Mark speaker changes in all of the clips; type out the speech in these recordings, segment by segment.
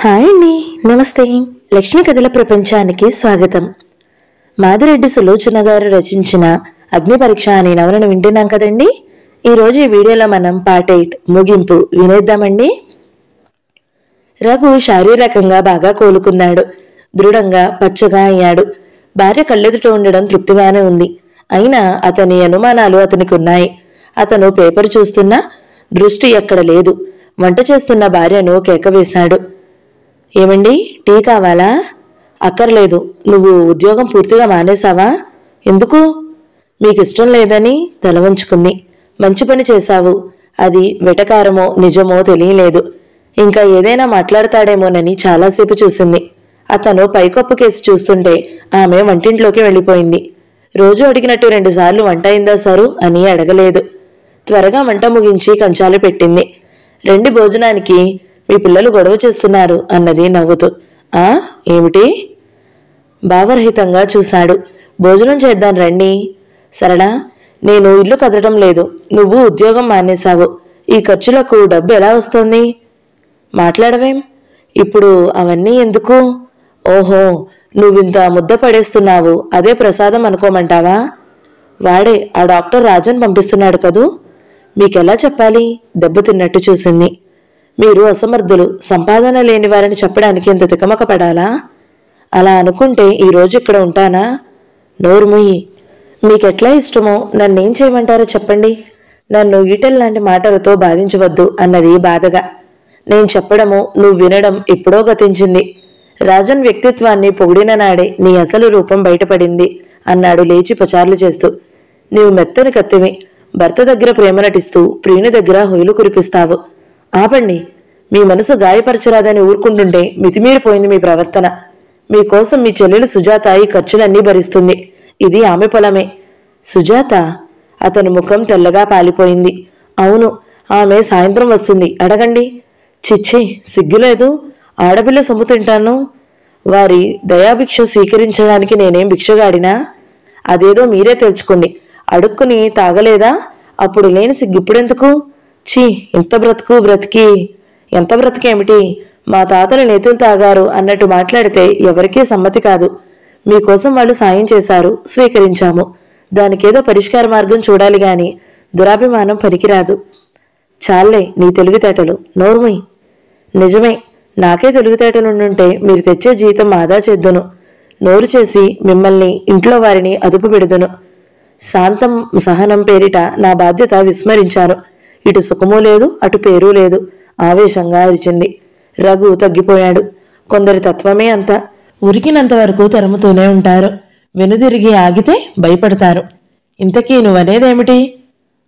Speaker 1: Hi అండి, నమస్తే. లక్ష్మీ కథల ప్రపంచానికి స్వాగతం. మాదిరెడ్డి సులోచన గారు రచించిన అగ్ని పరీక్ష అనే నవలను వింటున్నాం కదండి. ఈరోజు ఈ వీడియోలో మనం పార్ట్ 8 ముగింపు వినేద్దామండి. రఘు శారీరకంగా బాగా కోలుకున్నాడు. దృఢంగా పచ్చగా అయ్యాడు. భార్య కళ్ళెదుట ఉండడం తృప్తిగానే ఉంది. అయినా అతని అనుమానాలు అతనికి ఉన్నాయి. అతను పేపర్ చూస్తున్నా దృష్టి ఎక్కడ లేదు. వంట చేస్తున్న భార్యను కేకవేశాడు. ఏమండి, టీ కావాలా? అక్కర్లేదు. నువ్వు ఉద్యోగం పూర్తిగా మానేశావా? ఎందుకు? మీకిష్టం లేదని తల వంచుకుంది. మంచి పని చేశావు. అది వెటకారమో నిజమో తెలియలేదు. ఇంకా ఏదైనా మాట్లాడతాడేమోనని చాలాసేపు చూసింది. అతను పైకప్పు కేసి చూస్తుంటే ఆమె వంటింట్లోకి వెళ్ళిపోయింది. రోజు అడిగినట్టు 2 సార్లు వంట అయిందా సరు అని అడగలేదు. త్వరగా వంట ముగించి కంచాలు పెట్టింది. రండి భోజనానికి, మీ పిల్లలు గొడవ చేస్తున్నారు అన్నది నవ్వుతూ. ఏమిటి? భావరహితంగా చూశాడు. భోజనం చేద్దాం రండి. సరళా, నేను ఇల్లు కదలడం లేదు. నువ్వు ఉద్యోగం మానేశావు. ఈ ఖర్చులకు డబ్బు ఎలా వస్తుంది? మాట్లాడవేం? ఇప్పుడు అవన్నీ ఎందుకు? ఓహో, నువ్వింత ముద్ద పడేస్తున్నావు. అదే ప్రసాదం అనుకోమంటావా? వాడే ఆ డాక్టర్ రాజన్ పంపిస్తున్నాడు కదూ. మీకెలా చెప్పాలి? దెబ్బతిన్నట్టు చూసింది. మీరు అసమర్థులు, సంపాదన లేని వారిని చెప్పడానికి ఎంత తికమక పడాలా? అలా అనుకుంటే ఈరోజు ఇక్కడ ఉంటానా? నోరుముయ్యి. మీకెట్లా ఇష్టమో నన్నేం చేయమంటారో చెప్పండి. నన్ను ఈటెల్ లాంటి మాటలతో బాధించవద్దు అన్నది బాధగా. నేను చెప్పడము నువ్వు వినడం ఎప్పుడో గతించింది. రాజన్ వ్యక్తిత్వాన్ని పొగిడిన నాడే నీ అసలు రూపం బయటపడింది అన్నాడు లేచి పచార్లు చేస్తూ. నీవు మెత్తని కత్తివి. భర్త దగ్గర ప్రేమ నటిస్తూ ప్రియుని దగ్గర హొయలు కురిపిస్తావు. ఆపండి. మీ మనసు గాయపరచరాదని ఊరుకుంటుంటే మితిమీరిపోయింది మీ ప్రవర్తన. మీకోసం మీ చెల్లెలు సుజాత ఈ ఖర్చులన్నీ భరిస్తుంది. ఇది ఆమె పొలమే. సుజాత? అతని ముఖం తెల్లగా పాలిపోయింది. అవును, ఆమె సాయంత్రం వస్తుంది. అడగండి. చిచ్చి, సిగ్గులేదు. ఆడపిల్ల సొమ్ము తింటాను. వారి దయాభిక్ష స్వీకరించడానికి నేనేం భిక్షగాడినా? అదేదో మీరే తెలుసుకోండి. అడుక్కుని తాగలేదా? అప్పుడు లేని సిగ్గిప్పుడెందుకు? ఛీ, ఎంత బ్రతికేమిటి? మా తాతలు నేతులు తాగారు అన్నట్టు మాట్లాడితే ఎవరికీ సమ్మతి కాదు. మీకోసం వాళ్ళు సాయం చేశారు, స్వీకరించాము. దానికేదో పరిష్కార మార్గం చూడాలి గాని దురాభిమానం పనికిరాదు. చాలే నీ తెలివితేటలు. నోర్మయ్. నిజమే, నాకే తెలివితేటలుండుంటే మీరు తెచ్చే జీతం ఆదా చేద్దును. నోరు చేసి మిమ్మల్ని, ఇంట్లో వారిని అదుపు పెడుదును. శాంతం సహనం పేరిట నా బాధ్యత విస్మరించాను. ఇటు సుఖమూ లేదు, అటు పేరూ లేదు. ఆవేశంగా అరిచింది. రఘు తగ్గిపోయాడు. కొందరి తత్వమే అంత. ఉరికినంత వరకు తరుముతూనే ఉంటారు. వెనుదిరిగి ఆగితే భయపడతారు. ఇంతకీ నువ్వనేదేమిటి?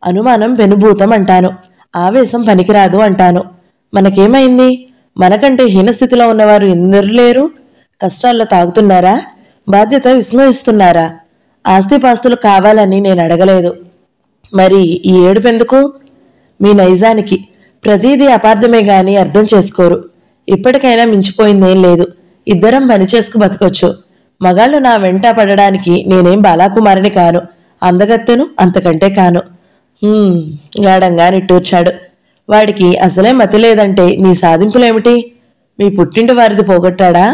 Speaker 1: అనుమానం పెనుభూతం అంటాను. ఆవేశం పనికిరాదు అంటాను. మనకేమైంది? మనకంటే హీనస్థితిలో ఉన్నవారు ఎందరు లేరు? కష్టాల్లో తాగుతున్నారా? బాధ్యత విస్మరిస్తున్నారా? ఆస్తిపాస్తులు కావాలని నేను అడగలేదు. మరి ఈ ఏడుపెందుకు? మీ నైజానికి. ప్రతీదీ అపార్థమే గాని అర్థం చేసుకోరు. ఇప్పటికైనా మించిపోయిందేం లేదు. ఇద్దరం పనిచేసుకు బతకొచ్చు. మగాళ్ళు నా వెంట పడడానికి నేనేం బాలాకుమారిని కాను. అందగత్తెను, అంతకంటే కాను. గాఢంగా నిట్టూర్చాడు. వాడికి అసలే మతి లేదంటే నీ సాధింపులేమిటి? మీ పుట్టింటి వారిది పోగొట్టాడా?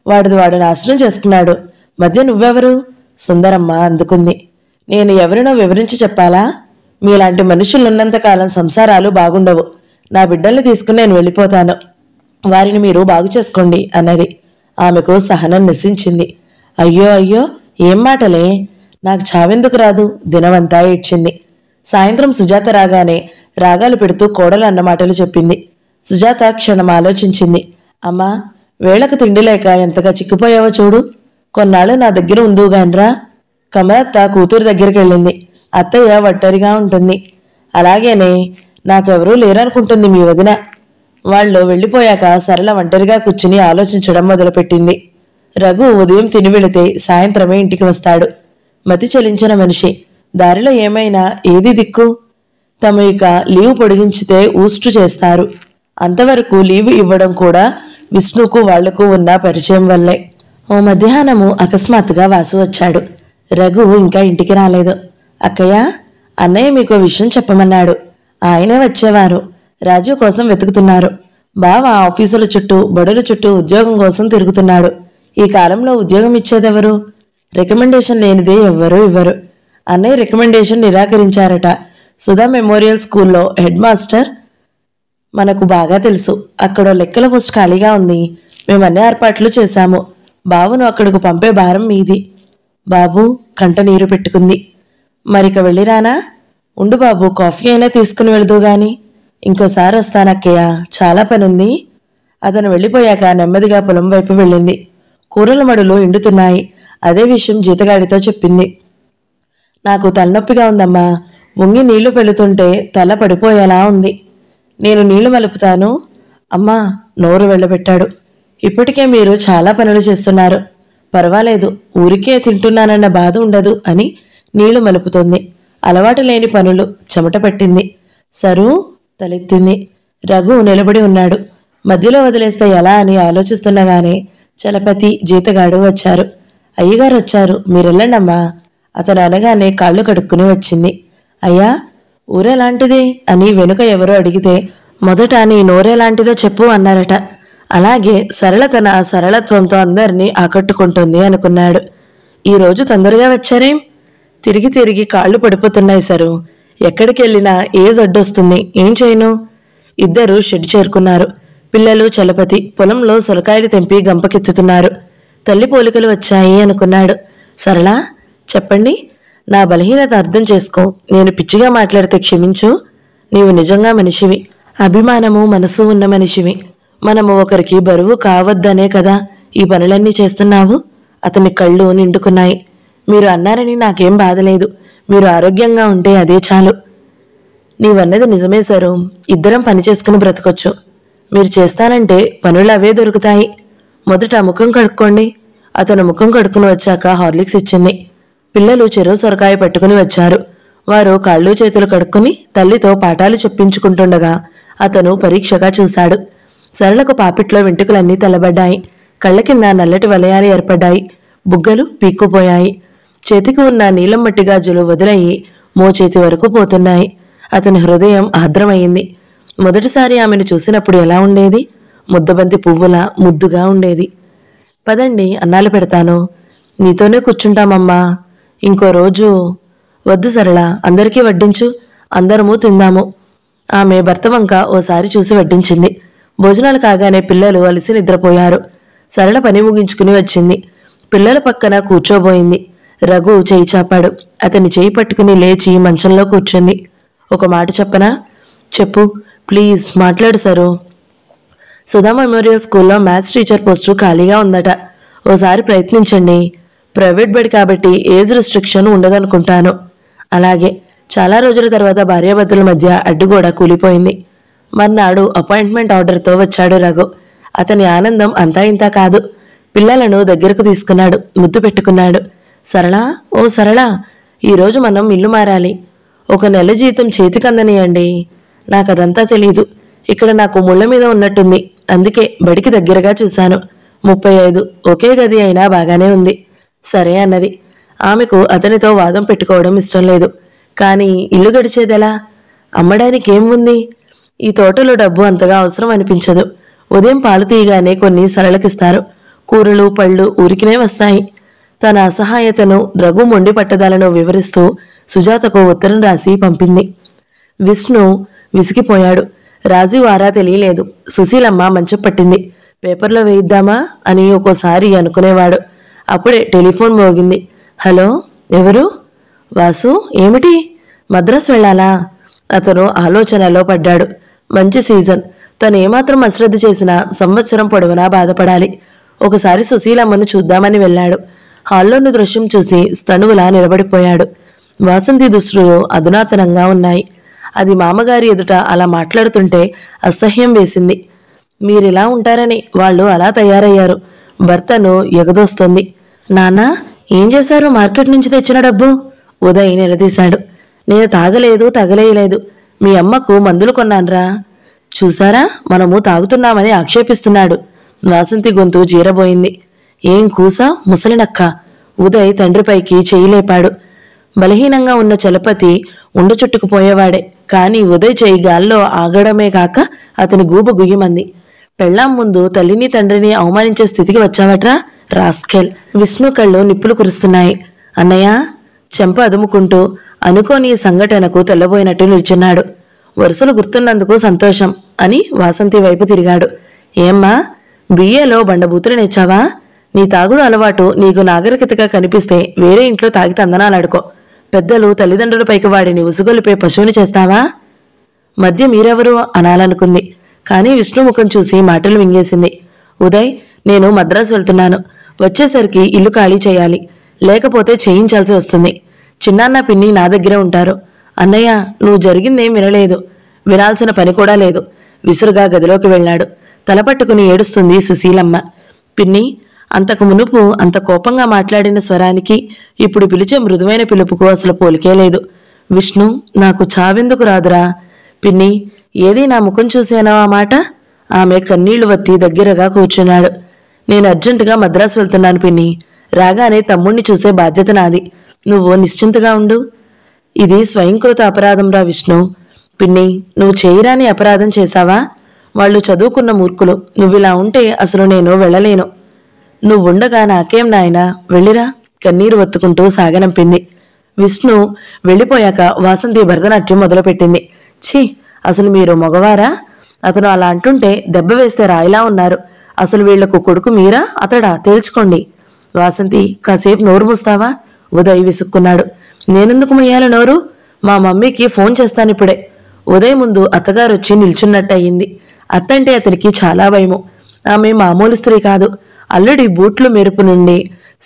Speaker 1: వాడిది వాడు నాశనం చేసుకున్నాడు. మధ్య నువ్వెవరు? సుందరమ్మ అందుకుంది. నేను ఎవరినో వివరించి చెప్పాలా? మీలాంటి మనుషులున్నంతకాలం సంసారాలు బాగుండవు. నా బిడ్డల్ని తీసుకుని నేను వెళ్ళిపోతాను. వారిని మీరు బాగు చేసుకోండి అన్నది. ఆమెకు సహనం నశించింది. అయ్యో అయ్యో, ఏం మాటలే! నాకు చావెందుకు రాదు? దినమంతా ఏడ్చింది. సాయంత్రం సుజాత రాగానే రాగాలు పెడుతూ కోడలు అన్న మాటలు చెప్పింది. సుజాత క్షణం ఆలోచించింది. అమ్మా, వేళకు తిండి లేక ఎంతగా చిక్కిపోయావో చూడు. కొన్నాళ్ళు నా దగ్గర ఉందుగాన్రా. కమలత్త కూతురు దగ్గరికి వెళ్ళింది. అత్తయ్య ఒంటరిగా ఉంటుంది. అలాగేనే, నాకెవరూ లేరనుకుంటుంది మీ వదిన. వాళ్ళు వెళ్ళిపోయాక సరళ ఒంటరిగా కూర్చుని ఆలోచించడం మొదలుపెట్టింది. రఘు ఉదయం తిని వెళితే సాయంత్రమే ఇంటికి వస్తాడు. మతి చలించిన మనిషి. దారిలో ఏమైనా ఏది దిక్కు? తమ ఇక లీవ్ పొడిగించితే ఊస్టు చేస్తారు. అంతవరకు లీవ్ ఇవ్వడం కూడా విష్ణుకు వాళ్లకు ఉన్న పరిచయం వల్లే. ఓ మధ్యాహ్నము అకస్మాత్తుగా వాసు వచ్చాడు. రఘు ఇంకా ఇంటికి రాలేదు. అక్కయ్య, అన్నయ్య మీకో విషయం చెప్పమన్నాడు. ఆయనే వచ్చేవారు. రాజు కోసం వెతుకుతున్నారు. బావ ఆఫీసుల చుట్టూ బడుల చుట్టూ ఉద్యోగం కోసం తిరుగుతున్నాడు. ఈ కాలంలో ఉద్యోగం ఇచ్చేదెవరు? రికమెండేషన్ లేనిదే ఎవ్వరూ ఇవ్వరు. అన్నయ్య రికమెండేషన్ నిరాకరించారట. సుధా మెమోరియల్ స్కూల్లో హెడ్ మాస్టర్ మనకు బాగా తెలుసు. అక్కడ లెక్కల పోస్ట్ ఖాళీగా ఉంది. మేము అన్ని ఏర్పాట్లు చేశాము. బావును అక్కడకు పంపే భారం మీది. బాబు కంట నీరు పెట్టుకుంది. మరిక వెళ్ళిరానా? ఉండు బాబు, కాఫీ అయినా తీసుకుని వెళదు గాని. ఇంకోసారి వస్తానక్కయ్య, చాలా పనుంది. అతను వెళ్ళిపోయాక నెమ్మదిగా పొలం వైపు వెళ్ళింది. కూరల మడులు ఎండుతున్నాయి. అదే విషయం జీతగాడితో చెప్పింది. నాకు తలనొప్పిగా ఉందమ్మా. వంగి నీళ్లు పెళుతుంటే తల పడిపోయేలా ఉంది. నేను నీళ్లు మలుపుతాను. అమ్మా, నోరు వెళ్ళబెట్టాడు. ఇప్పటికే మీరు చాలా పనులు చేస్తున్నారు. పర్వాలేదు, ఊరికే తింటున్నానన్న బాధ ఉండదు అని నీళ్లు మలుపుతోంది. అలవాటు లేని పనులు. చెమట పట్టింది. సరు తలెత్తింది. రఘు నిలబడి ఉన్నాడు. మధ్యలో వదిలేస్తే ఎలా అని ఆలోచిస్తుండగానే చలపతి, జీతగాడు వచ్చారు. అయ్యగారు వచ్చారు, మీరెళ్ళండమ్మా. అతను అనగానే కాళ్ళు కడుక్కుని వచ్చింది. అయ్యా, ఊరెలాంటిది అని వెనుక ఎవరో అడిగితే మొదట నీ నోరేలాంటిదో చెప్పు అన్నారట. అలాగే సరళ తన సరళత్వంతో అందరినీ ఆకట్టుకుంటుంది అనుకున్నాడు. ఈరోజు తొందరగా వచ్చారేం? తిరిగి తిరిగి కాళ్ళు పడిపోతున్నాయి సరు. ఎక్కడికి వెళ్ళినా ఏ జడ్డొస్తుంది, ఏం చేయను? ఇద్దరు షెడ్ చేరుకున్నారు. పిల్లలు చలపతి పొలంలో సొలకాయలు తెంపి గంపకెత్తుతున్నారు. తల్లి పోలికలు వచ్చాయి అనుకున్నాడు. సరళ, చెప్పండి. నా బలహీనత అర్థం చేసుకో. నేను పిచ్చిగా మాట్లాడితే క్షమించు. నీవు నిజంగా మనిషివి. అభిమానము, మనసు ఉన్న మనిషివి. మనము ఒకరికి బరువు కావద్దనే కదా ఈ పనులన్నీ చేస్తున్నావు. అతని కళ్ళు నిండుకున్నాయి. మీరు అన్నారని నాకేం బాధలేదు. మీరు ఆరోగ్యంగా ఉంటే అదే చాలు. నీవన్నది నిజమే సరు. ఇద్దరం పని చేసుకుని బ్రతకొచ్చు. మీరు చేస్తానంటే పనులు అవే దొరుకుతాయి. మొదట ముఖం కడుక్కోండి. అతను ముఖం కడుక్కుని వచ్చాక హార్లిక్స్ ఇచ్చింది. పిల్లలు చెరో సొరకాయ పట్టుకుని వచ్చారు. వారు కాళ్ళు చేతులు కడుక్కుని తల్లితో పాఠాలు చెప్పించుకుంటుండగా అతను పరీక్షగా చూశాడు. సరళకు పాపిట్లో వెంట్రుకలన్నీ తెల్లబడ్డాయి. కళ్ళ కింద నల్లటి వలయాలు ఏర్పడ్డాయి. బుగ్గలు పీక్కుపోయాయి. చేతికి ఉన్న నీలం మట్టి గాజులు వదిలయి మోచేతి వరకు పోతున్నాయి. అతని హృదయం ఆర్ద్రమయ్యింది. మొదటిసారి ఆమెను చూసినప్పుడు ఎలా ఉండేది? ముద్దబంతి పువ్వులా ముద్దుగా ఉండేది. పదండి, అన్నాలు పెడతాను. నీతోనే కూర్చుంటామమ్మా. ఇంకో రోజు. వద్దు సరళ, అందరికీ వడ్డించు. అందరము తిందాము. ఆమె భర్త వంక ఓసారి చూసి వడ్డించింది. భోజనాలు కాగానే పిల్లలు అలిసి నిద్రపోయారు. సరళ పని ముగించుకుని వచ్చింది. పిల్లల పక్కన కూర్చోబోయింది. రఘు చేయి చాపాడు. అతని చేయి పట్టుకుని లేచి మంచంలో కూర్చుంది. ఒక మాట చెప్పనా? చెప్పు ప్లీజ్, మాట్లాడు సరు. సుధా మెమోరియల్ స్కూల్లో మ్యాథ్స్ టీచర్ పోస్టు ఖాళీగా ఉందట. ఓసారి ప్రయత్నించండి. ప్రైవేట్ బడి కాబట్టి ఏజ్ రిస్ట్రిక్షన్ ఉండదనుకుంటాను. అలాగే. చాలా రోజుల తర్వాత భార్యాభర్తల మధ్య అడ్డుగోడ కూలిపోయింది. మర్నాడు అపాయింట్మెంట్ ఆర్డర్తో వచ్చాడు రఘు. అతని ఆనందం అంతా ఇంతా కాదు. పిల్లలను దగ్గరకు తీసుకున్నాడు. ముద్దు పెట్టుకున్నాడు. సరళ, ఓ సరళ, ఈరోజు మనం ఇల్లు మారాలి. ఒక నెల జీతం చేతికందనియండి. నాకదంతా తెలీదు. ఇక్కడ నాకు ముళ్ళ మీద ఉన్నట్టుంది. అందుకే బడికి దగ్గరగా చూశాను. 35. ఒకే గది అయినా బాగానే ఉంది. సరే అన్నది. ఆమెకు అతనితో వాదం పెట్టుకోవడం ఇష్టం లేదు. కానీ ఇల్లు గడిచేదెలా? అమ్మడానికి ఏం ఉంది? ఈ తోటలో డబ్బు అంతగా అవసరం అనిపించదు. ఉదయం పాలు తీయగానే కొన్ని సరళకిస్తారు. కూరలు పళ్ళు ఊరికినే వస్తాయి. తన అసహాయతను, రఘు మొండి పట్టదాలను వివరిస్తూ సుజాతకు ఉత్తరం రాసి పంపింది. విష్ణు విసిగిపోయాడు. రాజీవ్ ఆరా తెలియలేదు. సుశీలమ్మ మంచం పట్టింది. పేపర్లో వేయిద్దామా అని ఒక్కోసారి అనుకునేవాడు. అప్పుడే టెలిఫోన్ మోగింది. హలో, ఎవరు? వాసు, ఏమిటి? మద్రాసు వెళ్ళాలా? అతను ఆలోచనలో పడ్డాడు. మంచి సీజన్. తను ఏమాత్రం అశ్రద్ధ చేసినా సంవత్సరం పొడవునా బాధపడాలి. ఒకసారి సుశీలమ్మను చూద్దామని వెళ్ళాడు. హాల్లోని దృశ్యం చూసి స్తనువులా నిలబడిపోయాడు. వాసంతి దుస్తులు అధునాతనంగా ఉన్నాయి. అది మామగారి ఎదుట అలా మాట్లాడుతుంటే అసహ్యం వేసింది. మీరిలా ఉంటారని వాళ్ళు అలా తయారయ్యారు. భర్తను ఎగదోస్తోంది. నాన్న, ఏం చేశారు మార్కెట్ నుంచి తెచ్చిన డబ్బు? ఉదయ్ నిలదీశాడు. నేను తాగలేదు, తగలేయలేదు. మీ అమ్మకు మందులు కొన్నాన్రా. చూసారా, మనము తాగుతున్నామని ఆక్షేపిస్తున్నాడు. వాసంతి గొంతు జీరబోయింది. ఏం కూసా, ముసలినక్క? ఉదయ్ తండ్రిపైకి చెయ్యి లేపాడు. బలహీనంగా ఉన్న చలపతి ఉండు చుట్టుకుపోయేవాడే. కాని ఉదయ్ చెయ్యి గాల్లో ఆగడమే కాక అతని గూబ గుయ్యమంది. పెళ్ళాం ముందు తల్లిని తండ్రిని అవమానించే స్థితికి వచ్చావట్రా రాస్కెల్. విష్ణు కళ్ళు నిప్పులు కురుస్తున్నాయి. అన్నయ్య చెంప అదుముకుంటూ అనుకోని సంఘటనకు తెల్లబోయినట్టు నిల్చున్నాడు. వరుసలు గుర్తున్నందుకు సంతోషం అని వాసంతి వైపు తిరిగాడు. ఏమ్మా బిఏలో బండబూతులు నేర్చావా? నీ తాగుడు అలవాటు నీకు నాగరికతగా కనిపిస్తే వేరే ఇంట్లో తాగి తందనాలాడుకో. పెద్దలు తల్లిదండ్రులపైకి వాడిని ఉసుగొలిపే పశువుని చేస్తావా? మధ్య మీరెవరు అనాలనుకుంది. కానీ విష్ణు ముఖం చూసి మాటలు మింగేసింది. ఉదయ్, నేను మద్రాసు వెళ్తున్నాను. వచ్చేసరికి ఇల్లు ఖాళీ చేయాలి, లేకపోతే చేయించాల్సి వస్తుంది. చిన్నాన్న పిన్ని నా దగ్గరే ఉంటారు. అన్నయ్య నువ్వు జరిగిందేం వినలేదు, వినాల్సిన పని కూడా లేదు. విసురుగా గదిలోకి వెళ్ళాడు. తలపట్టుకుని ఏడుస్తుంది సుశీలమ్మ. పిన్ని, అంతకు మునుపు అంత కోపంగా మాట్లాడిన స్వరానికి ఇప్పుడు పిలిచే మృదువైన పిలుపుకు అసలు పోలికే లేదు. విష్ణు, నాకు చావెందుకు రాదురా? పిన్ని, ఏదీ నా ముఖం చూసానో ఆ మాట? ఆమె కన్నీళ్లు వత్తి దగ్గరగా కూర్చున్నాడు. నేను అర్జెంటుగా మద్రాసు వెళ్తున్నాను పిన్ని. రాగానే తమ్ముణ్ణి చూసే బాధ్యత నాది. నువ్వు నిశ్చింతగా ఉండు. ఇది స్వయంకృత అపరాధంరా విష్ణు. పిన్ని, నువ్వు చేయరాని అపరాధం చేశావా? వాళ్ళు చదువుకున్న మూర్ఖులు. నువ్విలా ఉంటే అసలు నేను వెళ్ళలేను. నువ్వుండగా నాకేం నాయనా, వెళ్ళిరా కన్నీరు ఒత్తుకుంటూ సాగనంపింది. విష్ణు వెళ్ళిపోయాక వాసంతి భరతనాట్యం మొదలుపెట్టింది. ఛీ, అసలు మీరు మగవారా? అతను అలా అంటుంటే దెబ్బ వేస్తే రాయిలా ఉన్నారు. అసలు వీళ్లకు కొడుకు మీరా అతడా తేల్చుకోండి. వాసంతి, కాసేపు నోరు మూస్తావా? ఉదయ్ విసుక్కున్నాడు. నేనెందుకు ముయ్యాల నోరు? మా మమ్మీకి ఫోన్ చేస్తానిప్పుడే. ఉదయ్ ముందు అత్తగారు వచ్చి నిల్చున్నట్టయింది. అత్తంటే అతనికి చాలా భయము. ఆమె మామూలు స్త్రీ కాదు. అల్లుడి బూట్లు మెరుపు నుండి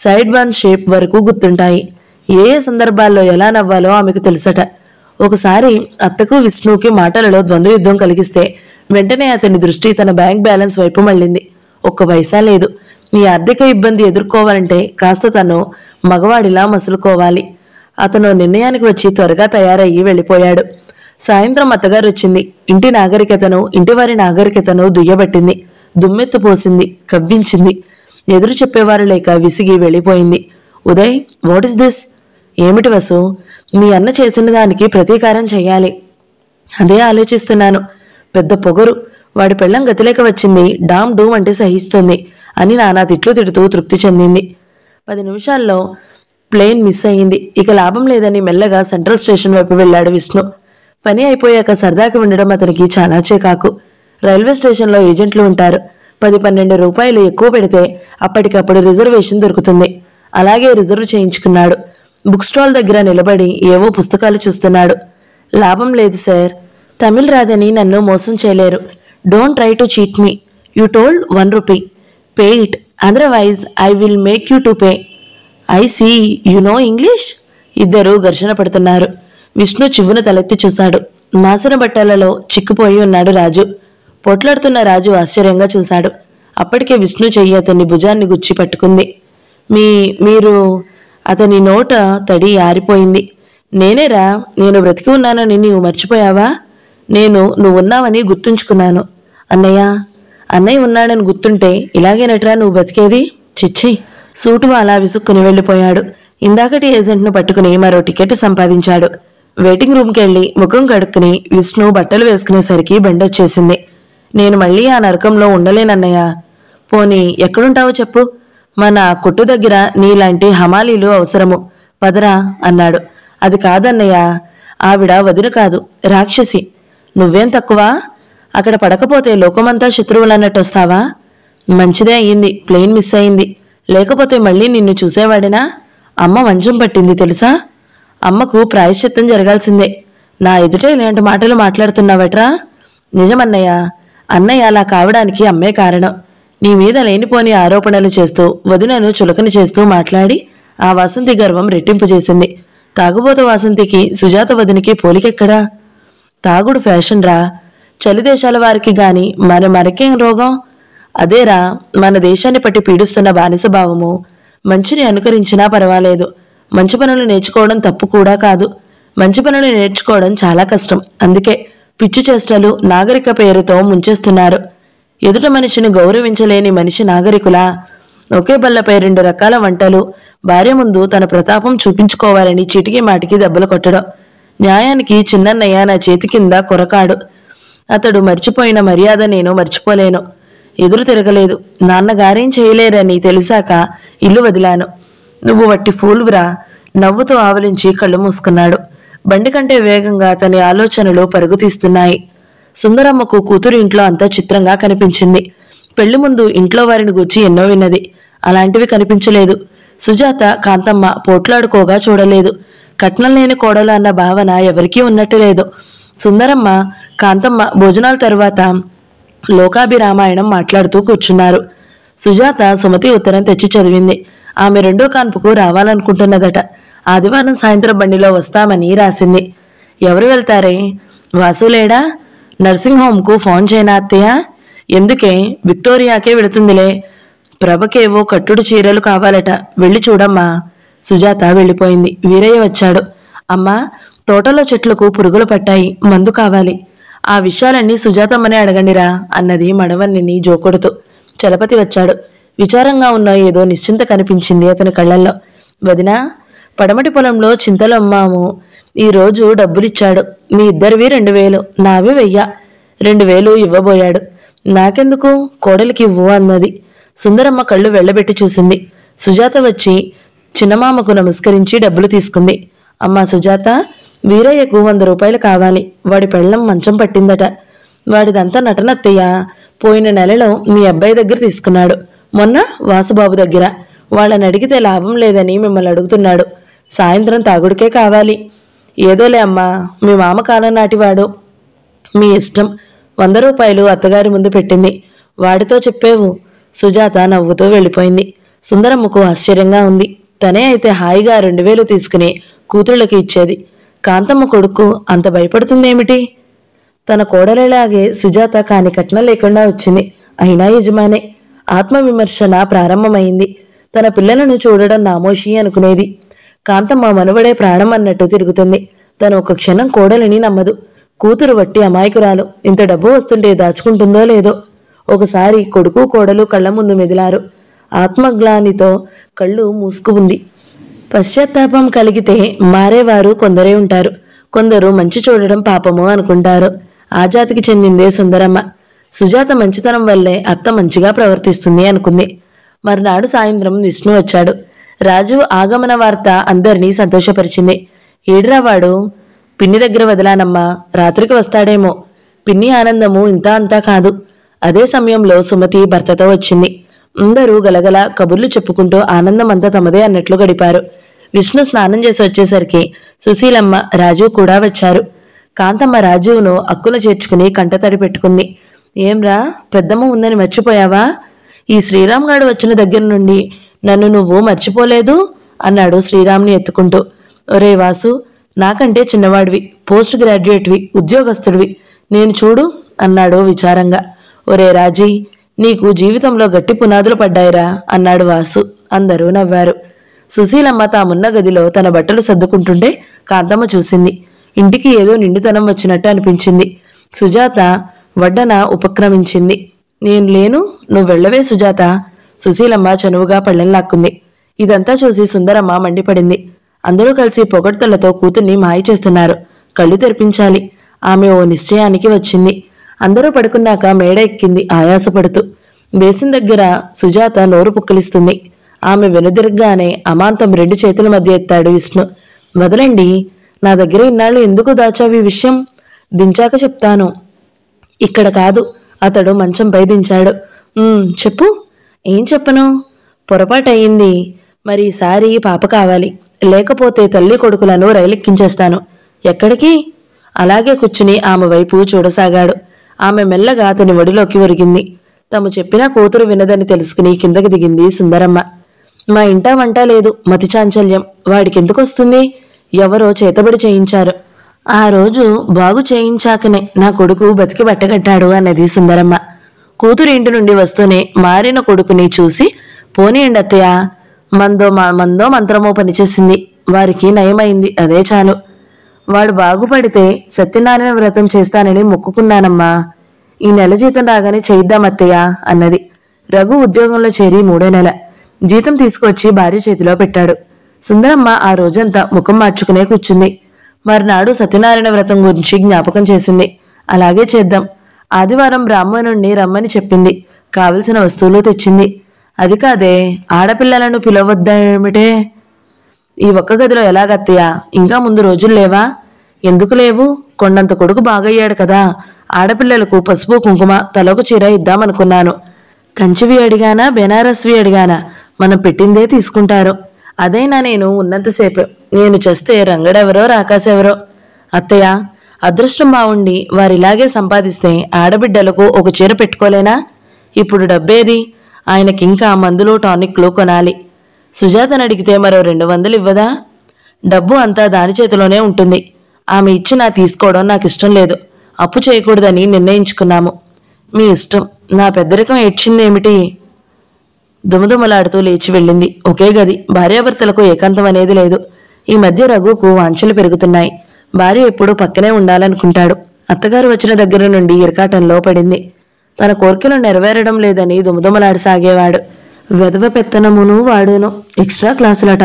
Speaker 1: సైడ్ బాన్ షేప్ వరకు గుర్తుంటాయి. ఏ ఏ సందర్భాల్లో ఎలా నవ్వాలో ఆమెకు తెలుసట. ఒకసారి అత్తకు విష్ణుకి మాటలలో ద్వంద్వ యుద్ధం కలిగిస్తే వెంటనే అతని దృష్టి తన బ్యాంక్ బ్యాలెన్స్ వైపు మళ్ళింది. ఒక్క పైసా లేదు. నీ ఆర్థిక ఇబ్బంది ఎదుర్కోవాలంటే కాస్త తను మగవాడిలా మసులుకోవాలి. అతను నిర్ణయానికి వచ్చి త్వరగా తయారయ్యి వెళ్ళిపోయాడు. సాయంత్రం అత్తగారు వచ్చింది. ఇంటి నాగరికతను, ఇంటివారి నాగరికతను దుయ్యబట్టింది, దుమ్మెత్తు పోసింది, కవ్వించింది. ఎదురు చెప్పేవారు లేక విసిగి వెళ్ళిపోయింది. Uday, what is this? ఏమిటి వసు? మీ అన్న చేసిన దానికి ప్రతీకారం చెయ్యాలి. అదే ఆలోచిస్తున్నాను. పెద్ద పొగరు. వాడి పెళ్ళం గతిలేక వచ్చింది. డామ్ డూమ్ అంటే సహిస్తుంది అని నానా తిట్లు తిడుతూ తృప్తి చెందింది. 10 నిమిషాల్లో ప్లేన్ మిస్ అయ్యింది. ఇక లాభం లేదని మెల్లగా సెంట్రల్ స్టేషన్ వైపు వెళ్ళాడు విష్ణు. పని అయిపోయాక సరదాకి ఉండడం అతనికి చాలా చికాకు. రైల్వే స్టేషన్లో ఏజెంట్లు ఉంటారు. 10-12 రూపాయలు ఎక్కువ పెడితే అప్పటికప్పుడు రిజర్వేషన్ దొరుకుతుంది. అలాగే రిజర్వ్ చేయించుకున్నాడు. బుక్ స్టాల్ దగ్గర నిలబడి ఏవో పుస్తకాలు చూస్తున్నాడు. లాభం లేదు సార్. తమిళ్ రాదని నన్ను మోసం చేయలేరు. Don't try to cheat me. You told 1 rupee. Pay it, otherwise I will make you to pay. I see you no English. ఇద్దరు ఘర్షణ పడుతున్నారు. విష్ణు చివ్వున తలెత్తి చూశాడు. మాసిన బట్టలలో చిక్కుపోయి ఉన్నాడు రాజు. పొట్లాడుతున్న రాజు ఆశ్చర్యంగా చూశాడు. అప్పటికే విష్ణు చెయ్యి అతన్ని భుజాన్ని గుచ్చి పట్టుకుంది. మీరు అతని నోట తడి ఆరిపోయింది. నేనేరా, నేను బ్రతికి ఉన్నానని నీవు మర్చిపోయావా? నువ్వున్నావని గుర్తుంచుకున్నాను. అన్నయ్య ఉన్నాడని గుర్తుంటే ఇలాగేనట్రా నువ్వు బతికేది? చిచ్చి. సూటు అలా విసుక్కుని వెళ్ళిపోయాడు. ఇందాకటి ఏజెంట్ను పట్టుకుని మరో టికెట్ సంపాదించాడు. వెయిటింగ్ రూమ్కి వెళ్ళి ముఖం కడుక్కుని విష్ణు బట్టలు వేసుకునేసరికి బెండొచ్చేసింది. నేను మళ్ళీ ఆ నరకంలో ఉండలేనన్నయ్య. పోనీ ఎక్కడుంటావో చెప్పు. మన కొట్టు దగ్గర నీలాంటి హమాలీలు అవసరము. పదరా అన్నాడు. అది కాదన్నయ్య, ఆవిడ వదిన కాదు, రాక్షసి. నువ్వేం తక్కువ? అక్కడ పడకపోతే లోకమంతా శత్రువులన్నట్టు వస్తావా? మంచిదే అయ్యింది ప్లేన్ మిస్ అయింది. లేకపోతే మళ్ళీ నిన్ను చూసేవాడినా? అమ్మ మంచం పట్టింది తెలుసా? అమ్మకు ప్రాయశ్చిత్తం జరగాల్సిందే. నా ఎదుటే ఇలాంటి మాటలు మాట్లాడుతున్నావట్రా? నిజమన్నయ్య. అన్నయ్య అలా కావడానికి అమ్మే కారణం. నీ మీద లేనిపోని ఆరోపణలు చేస్తూ వదినను చులకని చేస్తూ మాట్లాడి ఆ వాసంతి గర్వం రెట్టింపు చేసింది. తాగుబోతు వాసంతికి సుజాత వదినికి పోలికెక్కడా? తాగుడు ఫ్యాషన్ రా. చలి దేశాల వారికి గాని మనకేం రోగం? అదేరా మన దేశాన్ని పట్టి పీడిస్తున్న బానిస భావము. మంచిని అనుకరించినా పర్వాలేదు. మంచి పనులు నేర్చుకోవడం తప్పు కూడా కాదు. మంచి పనులు నేర్చుకోవడం చాలా కష్టం. అందుకే పిచ్చి చేష్టలు నాగరిక పేరుతో ముంచేస్తున్నారు. ఎదుట మనిషిని గౌరవించలేని మనిషి నాగరికులా? ఒకే బల్లపై 2 రకాల వంటలు. భార్య ముందు తన ప్రతాపం చూపించుకోవాలని చీటికి మాటికి దెబ్బలు కొట్టడం. న్యాయానికి చిన్నన్నయ్య నా చేతి కింద కొరకాడు. అతడు మర్చిపోయిన మర్యాద నేను మర్చిపోలేను. ఎదురు తిరగలేదు. నాన్నగారేం చేయలేరని తెలిసాక ఇల్లు వదిలాను. నువ్వు వట్టి ఫూల్వురా. నవ్వుతూ ఆవలించి కళ్ళు మూసుకున్నాడు. బండి కంటే వేగంగా అతని ఆలోచనలు పరుగు తీస్తున్నాయి. సుందరమ్మకు కూతురు ఇంట్లో అంతా చిత్రంగా కనిపించింది. పెళ్లి ముందు ఇంట్లో వారిని గూర్చి ఎన్నో విన్నది. అలాంటివి కనిపించలేదు. సుజాత, కాంతమ్మ పోట్లాడుకోగా చూడలేదు. కట్నం లేని కోడలు అన్న భావన ఎవరికీ ఉన్నట్టు లేదు. సుందరమ్మ, కాంతమ్మ భోజనాల తరువాత లోకాభిరామాయణం మాట్లాడుతూ కూర్చున్నారు. సుజాత సుమతి ఉత్తరం తెచ్చి చదివింది. ఆమె రెండో కాన్పుకు రావాలనుకుంటున్నదట. ఆదివారం సాయంత్రం బండిలో వస్తామని రాసింది. ఎవరు వెళ్తారే? వాసులేడా? నర్సింగ్ హోంకు ఫోన్ చేయనా అత్తయ్య? ఎందుకే, విక్టోరియాకే వెళుతుందిలే. ప్రభకేవో కట్టుడు చీరలు కావాలట, వెళ్ళి చూడమ్మా. సుజాత వెళ్ళిపోయింది. వీరయ్య వచ్చాడు. అమ్మా, తోటలో చెట్లకు పురుగులు పట్టాయి, మందు కావాలి. ఆ విషయాలన్నీ సుజాతమ్మనే అడగండిరా అన్నది మడవన్నిని జోకొడుతూ. చలపతి వచ్చాడు. విచారంగా ఉన్న ఏదో నిశ్చింత కనిపించింది అతని కళ్ళల్లో. వదినా, పడమటి పొలంలో చింతలు అమ్మాము. ఈరోజు డబ్బులిచ్చాడు. మీ ఇద్దరివి 2000, నావి 1000. 2000 ఇవ్వబోయాడు. నాకెందుకు, కోడలికి ఇవ్వు అన్నది. సుందరమ్మ కళ్ళు వెళ్లబెట్టి చూసింది. సుజాత వచ్చి చిన్నమామకు నమస్కరించి డబ్బులు తీసుకుంది. అమ్మా సుజాత, వీరయ్యకు 100 రూపాయలు కావాలి. వాడి పెళ్ళం మంచం పట్టిందట. వాడిదంతా నటనత్తయ్య. పోయిన నెలలో మీ అబ్బాయి దగ్గర తీసుకున్నాడు, మొన్న వాసుబాబు దగ్గర. వాళ్ళని అడిగితే లాభం లేదని మిమ్మల్ని అడుగుతున్నాడు. సాయంత్రం తాగుడికే కావాలి. ఏదోలే అమ్మా, మీ మామ కాలం నాటివాడు, మీ ఇష్టం. 100 రూపాయలు అత్తగారి ముందు పెట్టింది. వాడితో చెప్పేవు. సుజాత నవ్వుతూ వెళ్ళిపోయింది. సుందరమ్మకు ఆశ్చర్యంగా ఉంది. తనే అయితే హాయిగా 2000 తీసుకుని కూతుళ్ళకి ఇచ్చేది. కాంతమ్మ కొడుకు అంత భయపడుతుందేమిటి? తన కోడలిలాగే సుజాత కాని కట్నం లేకుండా వచ్చింది. అయినా యజమానే. ఆత్మవిమర్శన ప్రారంభమైంది. తన పిల్లలను చూడడం నామోషి అనుకునేది. కాంతమ్మ మనువడే ప్రాణం అన్నట్టు తిరుగుతుంది. తను ఒక క్షణం కోడలిని నమ్మదు. కూతురు వట్టి అమాయకురాలు. ఇంత డబ్బు వస్తుంటే దాచుకుంటుందో లేదో. ఒకసారి కొడుకు కోడలు కళ్ళ ముందు మెదిలారు. ఆత్మగ్లానితో కళ్ళు మూసుకుఉంది. పశ్చాత్తాపం కలిగితే మారేవారు కొందరే ఉంటారు. కొందరు మంచి చూడడం పాపము అనుకుంటారు. ఆ జాతికి చెందిందే సుందరమ్మ. సుజాత మంచితనం వల్లే అత్త మంచిగా ప్రవర్తిస్తుంది అనుకుంది. మర్నాడు సాయంత్రం విష్ణు వచ్చాడు. రాజు ఆగమన వార్త అందరినీ సంతోషపరిచింది. ఏడ్రావాడు? పిన్ని దగ్గర వదిలానమ్మా, రాత్రికి వస్తాడేమో. పిన్ని ఆనందము ఇంత అంతా కాదు. అదే సమయంలో సుమతి భర్తతో వచ్చింది. అందరూ గలగల కబుర్లు చెప్పుకుంటూ ఆనందం అంతా తమదే అన్నట్లు గడిపారు. విష్ణు స్నానం చేసి వచ్చేసరికి సుశీలమ్మ, రాజు కూడా వచ్చారు. కాంతమ్మ రాజువును అక్కున చేర్చుకుని కంటతడి పెట్టుకుంది. ఏంరా, పెద్దమ్మ ఉందని మర్చిపోయావా? ఈ శ్రీరామ్ గాడు వచ్చిన దగ్గర నుండి నన్ను నువ్వు మర్చిపోలేదు అన్నాడు శ్రీరామ్ని ఎత్తుకుంటూ. ఒరే వాసు, నాకంటే చిన్నవాడివి, పోస్ట్ గ్రాడ్యుయేట్వి, ఉద్యోగస్తుడివి. నేను చూడు అన్నాడు విచారంగా. ఒరే రాజీ, నీకు జీవితంలో గట్టి పునాదులు పడ్డాయిరా అన్నాడు వాసు. అందరూ నవ్వారు. సుశీలమ్మ తామున్న గదిలో తన బట్టలు సర్దుకుంటుంటే కాంతమ్మ చూసింది. ఇంటికి ఏదో నిండుతనం వచ్చినట్టు అనిపించింది. సుజాత వడ్డన ఉపక్రమించింది. నేను లేను, నువ్వు వెళ్ళవే సుజాత. సుశీలమ్మ చనువుగా పళ్ళెం లాక్కుంది. ఇదంతా చూసి సుందరమ్మ మండిపడింది. అందరూ కలిసి పొగడ్తలతో కూతుర్ని మాయ చేస్తున్నారు. కళ్ళు తెరిపించాలి. ఆమె ఓ నిశ్చయానికి వచ్చింది. అందరూ పడుకున్నాక మేడ ఎక్కింది ఆయాసపడుతూ. బేసిన్ దగ్గర సుజాత నోరు పుక్కిలిస్తుంది. ఆమె వెనుదిరగ్గానే అమాంతం 2 చేతుల మధ్య ఎత్తాడు విష్ణు. వదలండి, నా దగ్గర ఇన్నాళ్ళు ఎందుకు దాచావి విషయం? దించాక చెప్తాను. ఇక్కడ కాదు. అతడు మంచంపై దించాడు. చెప్పు. ఏం చెప్పను? పొరపాటయింది. మరి ఈసారి పాప కావాలి, లేకపోతే తల్లి కొడుకులను రైలెక్కించేస్తాను. ఎక్కడికి? అలాగే కూర్చుని ఆమె వైపు చూడసాగాడు. ఆమె మెల్లగా అతని ఒడిలోకి ఒరిగింది. తాము చెప్పినా కూతురు వినదని తెలుసుకుని కిందకి దిగింది సుందరమ్మ. మా ఇంటా వంట లేదు, మతి చాంచల్యం. వాడికెందుకొస్తుంది? ఎవరో చేతబడి చేయించారు. ఆ రోజు బాగు చేయించాకనే నా కొడుకు బతికి బట్టగట్టాడు అన్నది సుందరమ్మ. కూతురు ఇంటి నుండి వస్తూనే మారిన కొడుకుని చూసి, పోనీయండి అత్తయ్య, మందో మంత్రమో పనిచేసింది. వారికి నయమైంది, అదే చాలు. వాడు బాగుపడితే సత్యనారాయణ వ్రతం చేస్తానని మొక్కుకున్నానమ్మా. ఈ నెల జీతం రాగానే చేయిద్దామత్తయ్య అన్నది. రఘు ఉద్యోగంలో చేరి 3వ నెల. జీతం తీసుకొచ్చి భార్య చేతిలో పెట్టాడు. సుందరమ్మ ఆ రోజంతా ముఖం మార్చుకునే కూర్చుంది. మర్నాడు సత్యనారాయణ వ్రతం గురించి జ్ఞాపకం చేసింది. అలాగే చేద్దాం. ఆదివారం బ్రాహ్మణుణ్ణి రమ్మని చెప్పింది. కావలసిన వస్తువులు తెచ్చింది. అది కాదే, ఆడపిల్లలను పిలవద్దేమిటే? ఈ ఒక్క గదిలో ఎలాగత్తయ్యా? ఇంకా ముందు రోజులు లేవా? ఎందుకు లేవు? కొండంత కొడుకు బాగయ్యాడు కదా, ఆడపిల్లలకు పసుపు కుంకుమ తలకు చీర ఇద్దామనుకున్నాను. కంచివి అడిగానా బెనారస్వి అడిగానా మనం పెట్టిందే తీసుకుంటారు. అదైనా నేను ఉన్నంతసేపు, నేను చేస్తే రంగడెవరో రాకాసెవరో. అత్తయ్య, అదృష్టం బావుండి వారిలాగే సంపాదిస్తే ఆడబిడ్డలకు ఒక చీర పెట్టుకోలేనా? ఇప్పుడు డబ్బేది? ఆయనకింకా మందులు టానిక్లు కొనాలి. సుజాతను అడిగితే మరో 200 ఇవ్వదా? డబ్బు అంతా దాని చేతిలోనే ఉంటుంది. ఆమె ఇచ్చినా తీసుకోవడం నాకు ఇష్టం లేదు. అప్పు చేయకూడదని నిర్ణయించుకున్నాము. మీ ఇష్టం. నా పెద్దరికం ఏడ్చిందేమిటి? దుమదుమలాడుతూ లేచి వెళ్ళింది. ఒకే గది, భార్యాభర్తలకు ఏకాంతం అనేది లేదు. ఈ మధ్య రఘుకు వాంఛలు పెరుగుతున్నాయి. భార్య ఎప్పుడూ పక్కనే ఉండాలనుకుంటాడు. అత్తగారు వచ్చిన దగ్గర నుండి ఇరకాటంలో పడింది. తన కోరికలు నెరవేరడం లేదని దుమదుమలాడసాగేవాడు. వెధవ పెత్తనమును వాడును. ఎక్స్ట్రా క్లాసులట.